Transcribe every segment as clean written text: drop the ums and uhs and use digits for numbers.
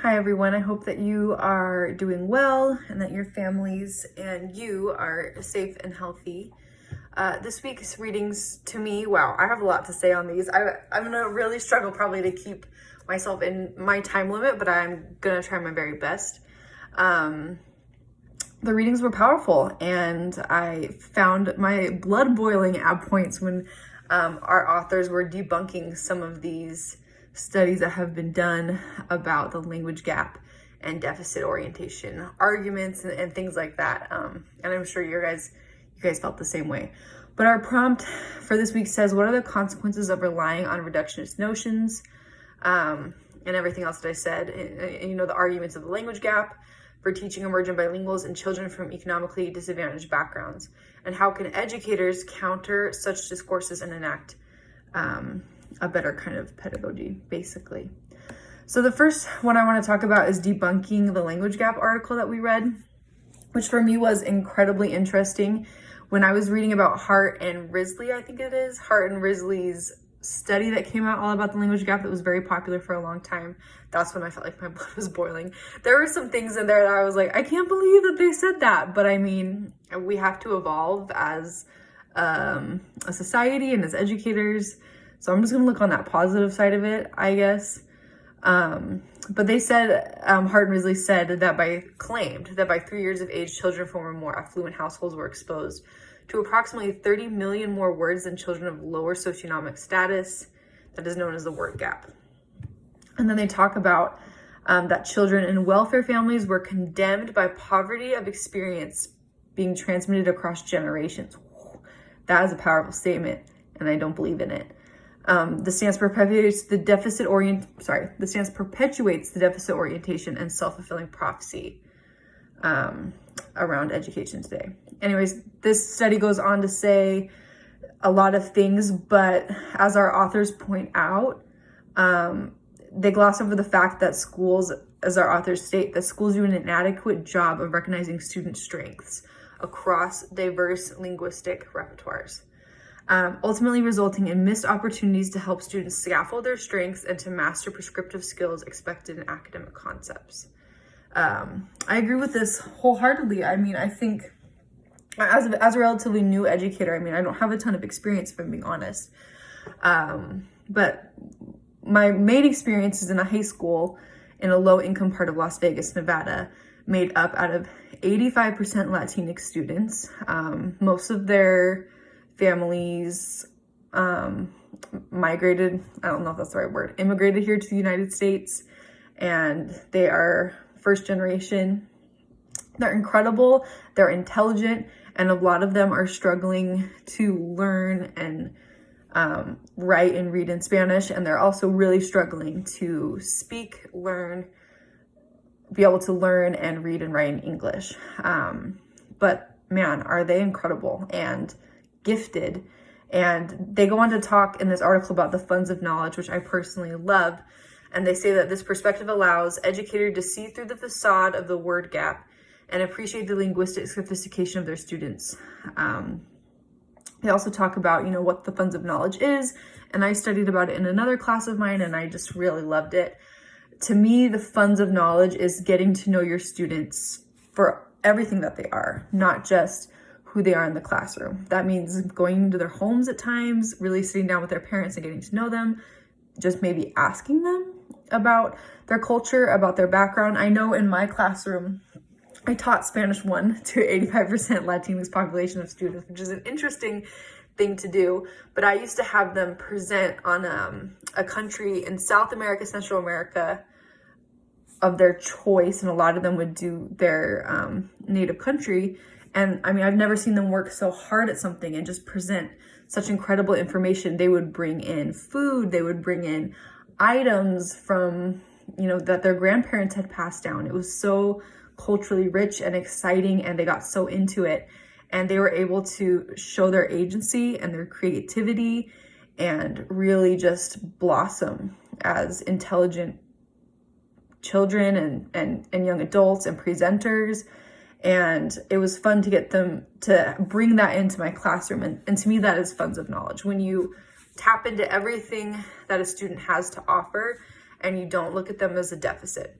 Hi everyone, I hope that you are doing well and that your families and you are safe and healthy. This week's readings to me, wow, I have a lot to say on these. I'm gonna really struggle probably to keep myself in my time limit, but I'm gonna try my very best. The readings were powerful and I found my blood boiling at points when our authors were debunking some of these studies that have been done about the language gap and deficit orientation arguments and things like that. And I'm sure you guys felt the same way. But our prompt for this week says, what are the consequences of relying on reductionist notions and everything else that I said? And, the arguments of the language gap for teaching emergent bilinguals and children from economically disadvantaged backgrounds. And how can educators counter such discourses and enact a better kind of pedagogy, basically. So the first one I want to talk about is debunking the language gap article that we read, which for me was incredibly interesting. When I was reading about Hart and Risley, I think it is, Hart and Risley's study that came out all about the language gap that was very popular for a long time, that's when I felt like my blood was boiling. There were some things in there that I was like, I can't believe that they said that. But I mean, we have to evolve as a society and as educators. So I'm just gonna look on that positive side of it, I guess. But they said, Hart and Risley claimed that by 3 years of age, children from more affluent households were exposed to approximately 30 million more words than children of lower socioeconomic status. That is known as the word gap. And then they talk about that children in welfare families were condemned by poverty of experience being transmitted across generations. That is a powerful statement, and I don't believe in it. The stance perpetuates the deficit orientation and self-fulfilling prophecy around education today. Anyways, this study goes on to say a lot of things, but as our authors point out, they gloss over the fact that schools, as our authors state, that schools do an inadequate job of recognizing student strengths across diverse linguistic repertoires. Ultimately resulting in missed opportunities to help students scaffold their strengths and to master prescriptive skills expected in academic concepts. I agree with this wholeheartedly. I mean, I think as a relatively new educator, I mean, I don't have a ton of experience, if I'm being honest. But my main experience is in a high school in a low-income part of Las Vegas, Nevada, made up out of 85% Latinx students. Most of their families migrated, I don't know if that's the right word, immigrated here to the United States, and they are first generation. They're incredible, they're intelligent, and a lot of them are struggling to learn and write and read in Spanish, and they're also really struggling to speak, be able to learn and read and write in English. But man, are they incredible and gifted. And they go on to talk in this article about the funds of knowledge, which I personally love. And they say that this perspective allows educators to see through the facade of the word gap and appreciate the linguistic sophistication of their students. They also talk about, what the funds of knowledge is. And I studied about it in another class of mine, and I just really loved it. To me, the funds of knowledge is getting to know your students for everything that they are, not just who they are in the classroom. That means going into their homes at times, really sitting down with their parents and getting to know them, just maybe asking them about their culture, about their background. I know in my classroom, I taught Spanish 1 to 85% Latinx population of students, which is an interesting thing to do. But I used to have them present on a country in South America, Central America of their choice, and a lot of them would do their native country. And I mean, I've never seen them work so hard at something and just present such incredible information. They would bring in food, they would bring in items from, that their grandparents had passed down. It was so culturally rich and exciting, and they got so into it. And they were able to show their agency and their creativity and really just blossom as intelligent children and young adults and presenters. And it was fun to get them to bring that into my classroom. And to me, that is funds of knowledge. When you tap into everything that a student has to offer and you don't look at them as a deficit.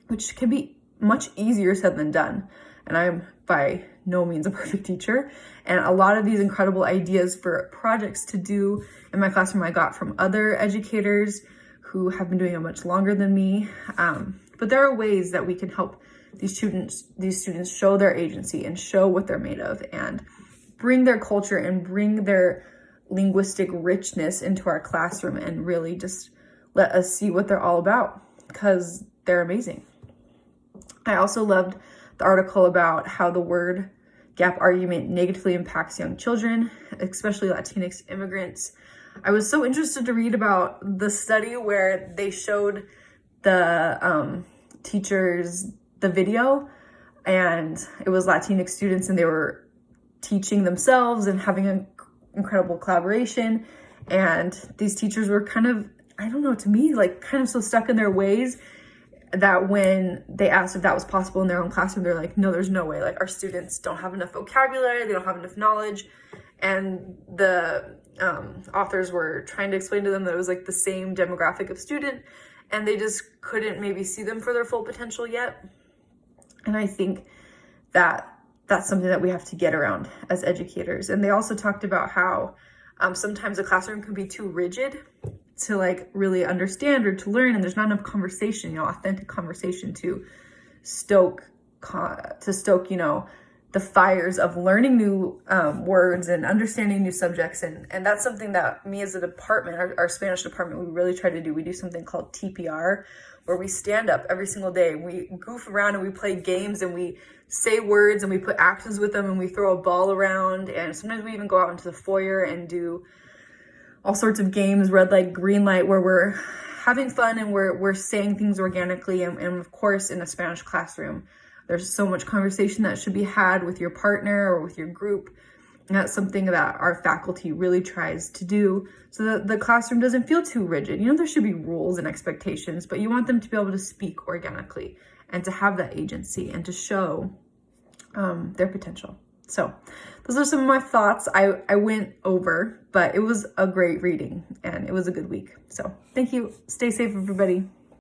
which can be much easier said than done. And I'm by no means a perfect teacher. And a lot of these incredible ideas for projects to do in my classroom I got from other educators who have been doing it much longer than me. But there are ways that we can help these students show their agency and show what they're made of and bring their culture and bring their linguistic richness into our classroom and really just let us see what they're all about, because they're amazing. I also loved the article about how the word gap argument negatively impacts young children, especially Latinx immigrants. I was so interested to read about the study where they showed the teachers the video, and it was Latinx students, and they were teaching themselves and having an incredible collaboration. And these teachers were kind of, I don't know, to me, like kind of so stuck in their ways that when they asked if that was possible in their own classroom, they're like, no, there's no way. Like, our students don't have enough vocabulary, they don't have enough knowledge. And the authors were trying to explain to them that it was like the same demographic of student, and they just couldn't maybe see them for their full potential yet. And I think that that's something that we have to get around as educators. And they also talked about how sometimes a classroom can be too rigid to like really understand or to learn, and there's not enough conversation, authentic conversation to stoke, the fires of learning new words and understanding new subjects. And that's something that me as a department, our Spanish department, we really try to do. We do something called TPR, where we stand up every single day. We goof around and we play games and we say words and we put actions with them and we throw a ball around. And sometimes we even go out into the foyer and do all sorts of games, red light, green light, where we're having fun and we're saying things organically. And of course, in a Spanish classroom, there's so much conversation that should be had with your partner or with your group. And that's something that our faculty really tries to do so that the classroom doesn't feel too rigid. There should be rules and expectations, but you want them to be able to speak organically and to have that agency and to show their potential. So those are some of my thoughts. I went over, but it was a great reading and it was a good week. So thank you. Stay safe, everybody.